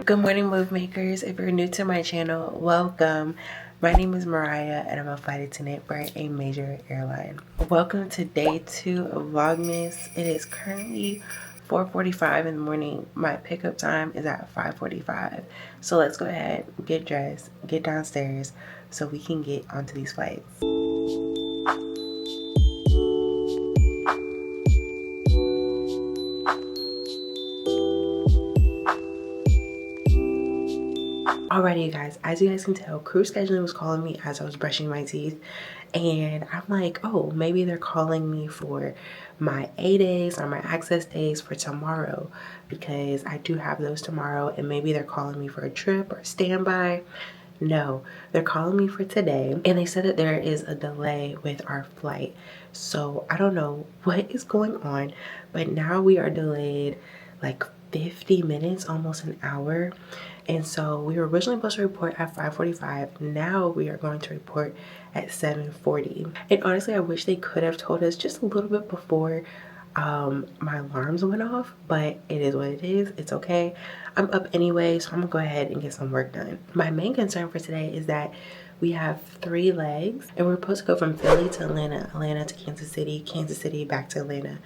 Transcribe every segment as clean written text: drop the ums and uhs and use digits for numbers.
Good morning, move makers. If you're new to my channel, welcome. My name is Moriah and I'm a flight attendant for a major airline. Welcome to day 2 of Vlogmas. It is currently 4:45 in the morning. My pickup time is at 5:45. So let's go ahead, get dressed, get downstairs so we can get onto these flights. Alrighty, you guys, as you guys can tell, crew scheduling was calling me as I was brushing my teeth, and I'm like, oh, maybe they're calling me for my A days or my access days for tomorrow, because I do have those tomorrow, and maybe they're calling me for a trip or standby. No, they're calling me for today, and they said that there is a delay with our flight. So I don't know what is going on, but now we are delayed like 50 minutes, almost an hour. And so we were originally supposed to report at 5:45. Now we are going to report at 7:40. And honestly, I wish they could have told us just a little bit before my alarms went off, but it is what it is. It's okay. I'm up anyway, so I'm gonna go ahead and get some work done. My main concern for today is that we have 3 legs and we're supposed to go from Philly to Atlanta, Atlanta to Kansas City back to Atlanta.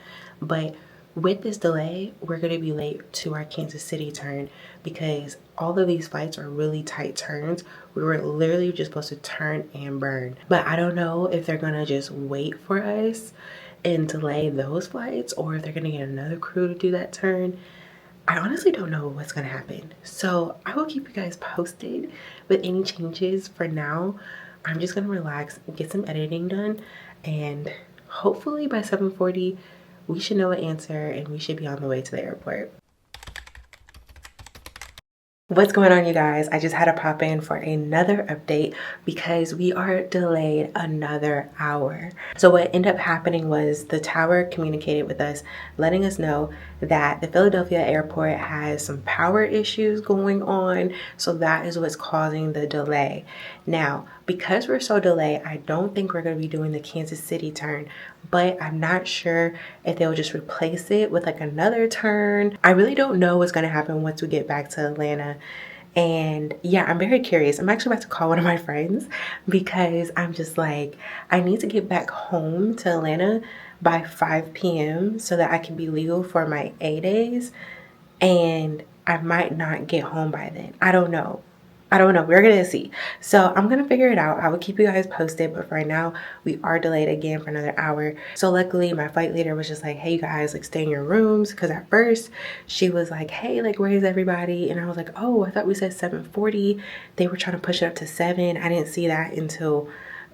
But with this delay, we're going to be late to our Kansas City turn because all of these flights are really tight turns. We were literally just supposed to turn and burn. But I don't know if they're going to just wait for us and delay those flights, or if they're going to get another crew to do that turn. I honestly don't know what's going to happen. So I will keep you guys posted with any changes. For now, I'm just going to relax, get some editing done, and hopefully by 7:40, we should know an answer and we should be on the way to the airport. What's going on, you guys? I just had to pop in for another update because we are delayed another hour. So what ended up happening was the tower communicated with us, letting us know that the Philadelphia airport has some power issues going on. So that is what's causing the delay. Now, because we're so delayed, I don't think we're going to be doing the Kansas City turn, but I'm not sure if they'll just replace it with like another turn. I really don't know what's going to happen once we get back to Atlanta. And yeah, I'm very curious. I'm actually about to call one of my friends because I'm just like, I need to get back home to Atlanta by 5 p.m. so that I can be legal for my A days. And I might not get home by then. I don't know. We're gonna see. So I'm gonna figure it out. I will keep you guys posted, but for right now we are delayed again for another hour. So luckily my flight leader was just like, hey, you guys, like, stay in your rooms, because at first she was like, hey, like, where is everybody? And I was like, oh, I thought we said 7:40. They were trying to push it up to 7. I didn't see that until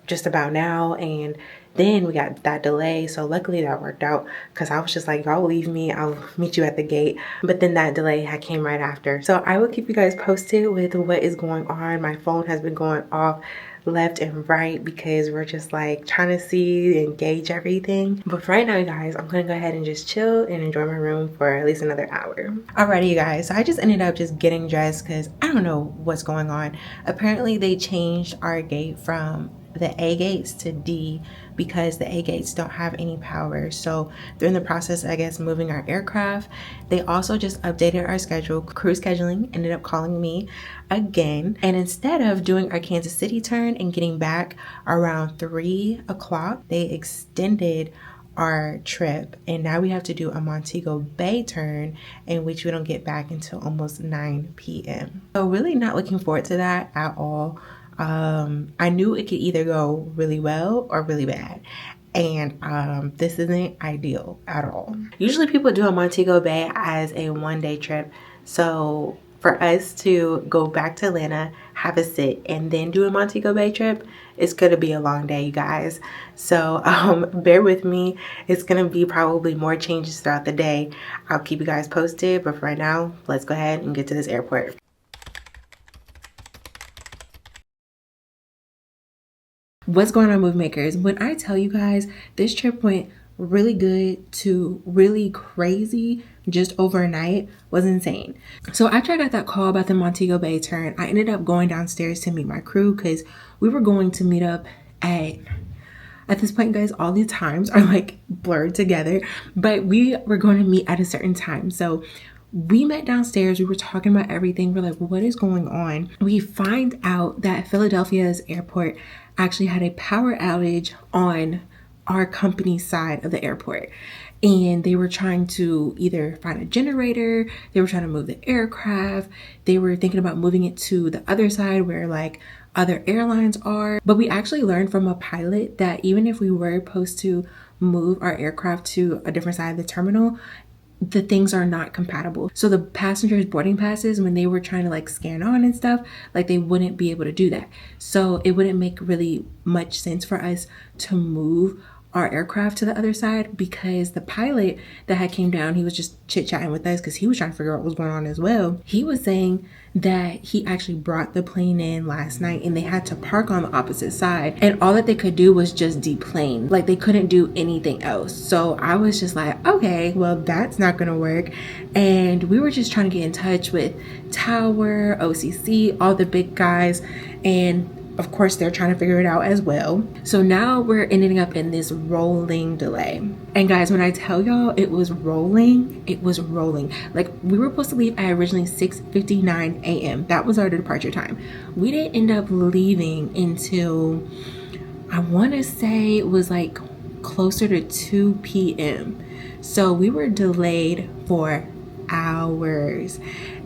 just about now, and then we got that delay. So luckily that worked out, because I was just like, y'all leave me, I'll meet you at the gate. But then that delay came right after. So I will keep you guys posted with what is going on. My phone has been going off left and right because we're just like trying to see and gauge everything. But for right now, you guys, I'm gonna go ahead and just chill and enjoy my room for at least another hour. Alrighty, you guys, so I just ended up just getting dressed because I don't know what's going on. Apparently they changed our gate from the A gates to D because the A gates don't have any power. So they're in the process, I guess, moving our aircraft. They also just updated our schedule. Crew scheduling ended up calling me again, and instead of doing our Kansas City turn and getting back around 3 o'clock, they extended our trip, and now we have to do a Montego Bay turn, in which we don't get back until almost 9 p.m. So really not looking forward to that at all. I knew it could either go really well or really bad, and this isn't ideal at all. Usually people do a Montego Bay as a one-day trip, so for us to go back to Atlanta, have a sit, and then do a Montego Bay trip, it's gonna be a long day, you guys. So bear with me. It's gonna be probably more changes throughout the day. I'll keep you guys posted, but for right now, let's go ahead and get to this airport. What's going on, move makers? When I tell you guys, this trip went really good to really crazy just overnight, was insane. So after I got that call about the Montego Bay turn, I ended up going downstairs to meet my crew because we were going to meet up at this point, guys, all the times are like blurred together, but we were going to meet at a certain time. So We met downstairs. We were talking about everything. We're like, well, what is going on? We find out that Philadelphia's airport actually had a power outage on our company's side of the airport. And they were trying to either find a generator, they were trying to move the aircraft, they were thinking about moving it to the other side where like other airlines are. But we actually learned from a pilot that even if we were supposed to move our aircraft to a different side of the terminal, the things are not compatible. So the passengers' boarding passes, when they were trying to like scan on and stuff, like they wouldn't be able to do that. So it wouldn't make really much sense for us to move our aircraft to the other side, because the pilot that had came down, he was just chit-chatting with us because he was trying to figure out what was going on as well. He was saying that he actually brought the plane in last night and they had to park on the opposite side, and all that they could do was just deplane. Like they couldn't do anything else. So I was just like, okay, well, that's not gonna work. And we were just trying to get in touch with Tower, OCC, all the big guys, and of course they're trying to figure it out as well. So now we're ending up in this rolling delay. And guys, when I tell y'all it was rolling, it was rolling. Like we were supposed to leave at originally 6:59 a.m. That was our departure time. We didn't end up leaving until, I want to say it was like closer to 2 p.m. So we were delayed for hours.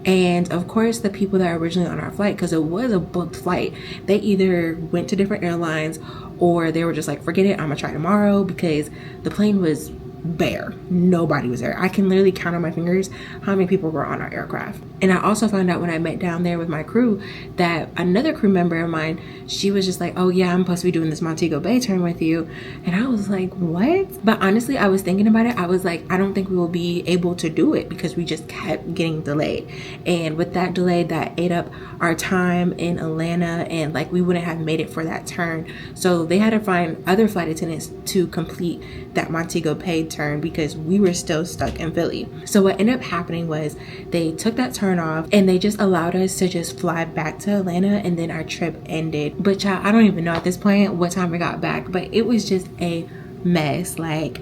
And of course, the people that are originally on our flight, because it was a booked flight, they either went to different airlines or they were just like, forget it, I'm gonna try tomorrow, because the plane was bare. Nobody was there. I can literally count on my fingers how many people were on our aircraft. And I also found out when I met down there with my crew that another crew member of mine, she was just like, oh yeah, I'm supposed to be doing this Montego Bay turn with you. And I was like, what? But honestly, I was thinking about it. I was like, I don't think we will be able to do it because we just kept getting delayed. And with that delay, that ate up our time in Atlanta, and like we wouldn't have made it for that turn. So they had to find other flight attendants to complete that Montego Bay turn because we were still stuck in Philly. So what ended up happening was they took that turn off and they just allowed us to just fly back to Atlanta, and then our trip ended. But child, I don't even know at this point what time we got back, but it was just a mess. Like,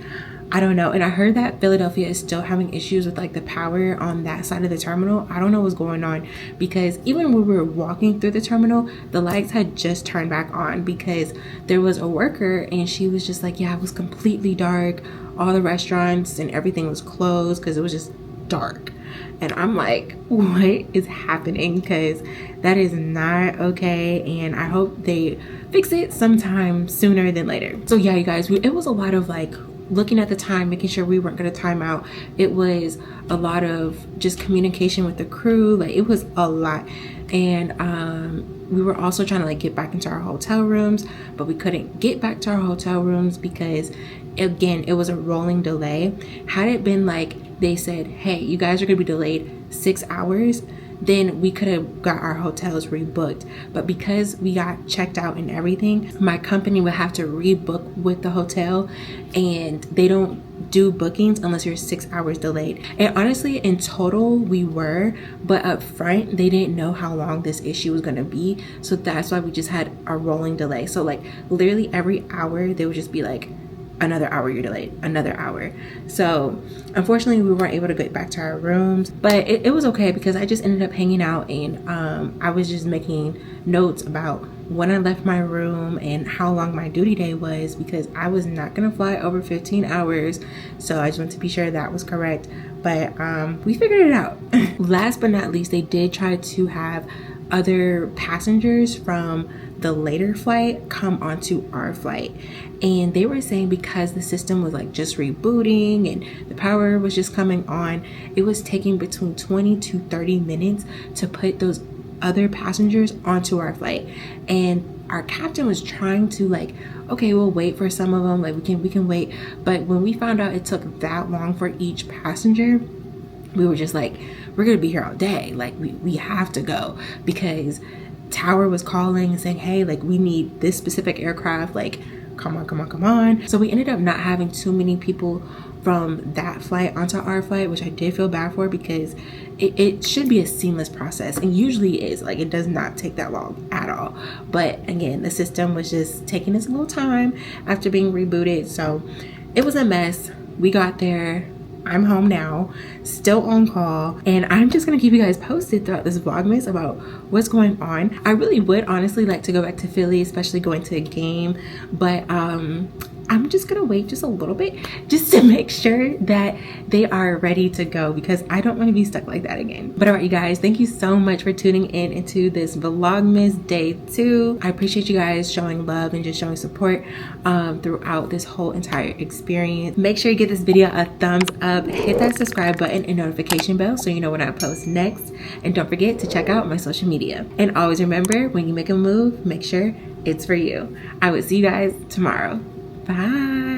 I don't know. And I heard that Philadelphia is still having issues with like the power on that side of the terminal. I don't know what's going on, because even when we were walking through the terminal, the lights had just turned back on because there was a worker and she was just like, yeah, it was completely dark. All the restaurants and everything was closed because it was just dark. And I'm like, what is happening? Because that is not okay. And I hope they fix it sometime sooner than later. So yeah, you guys, it was a lot of like looking at the time, making sure we weren't going to time out. It was a lot of just communication with the crew. Like it was a lot. And we were also trying to like get back into our hotel rooms, but we couldn't get back to our hotel rooms because again, it was a rolling delay. Had it been like they said, hey, you guys are gonna be delayed 6 hours, then we could have got our hotels rebooked. But because we got checked out and everything, my company would have to rebook with the hotel, and they don't do bookings unless you're 6 hours delayed. And honestly, in total we were, but up front they didn't know how long this issue was going to be, so that's why we just had a rolling delay. So like literally every hour they would just be like, another hour you're delayed, another hour. So unfortunately we weren't able to get back to our rooms, but it was okay because I just ended up hanging out, and I was just making notes about when I left my room and how long my duty day was, because I was not gonna fly over 15 hours. So I just wanted to be sure that was correct, but we figured it out. Last but not least, they did try to have other passengers from the later flight come onto our flight, and they were saying because the system was like just rebooting and the power was just coming on, it was taking between 20 to 30 minutes to put those other passengers onto our flight. And our captain was trying to like, okay, we'll wait for some of them, like we can wait. But when we found out it took that long for each passenger, we were just like, we're gonna be here all day, like we have to go, because Tower was calling and saying, hey, like we need this specific aircraft, like come on. So we ended up not having too many people from that flight onto our flight, which I did feel bad for, because it should be a seamless process, and usually is. Like it does not take that long at all, but again, the system was just taking its a little time after being rebooted. So it was a mess. We got there, I'm home now, still on call, and I'm just gonna keep you guys posted throughout this Vlogmas about what's going on. I really would honestly like to go back to Philly, especially going to a game, but I'm just gonna wait just a little bit just to make sure that they are ready to go, because I don't want to be stuck like that again. But all right, you guys, thank you so much for tuning in into this Vlogmas day 2. I appreciate you guys showing love and just showing support throughout this whole entire experience. Make sure you give this video a thumbs up, hit that subscribe button and notification bell so you know when I post next, and don't forget to check out my social media. And always remember, when you make a move, make sure it's for you. I will see you guys tomorrow. Bye.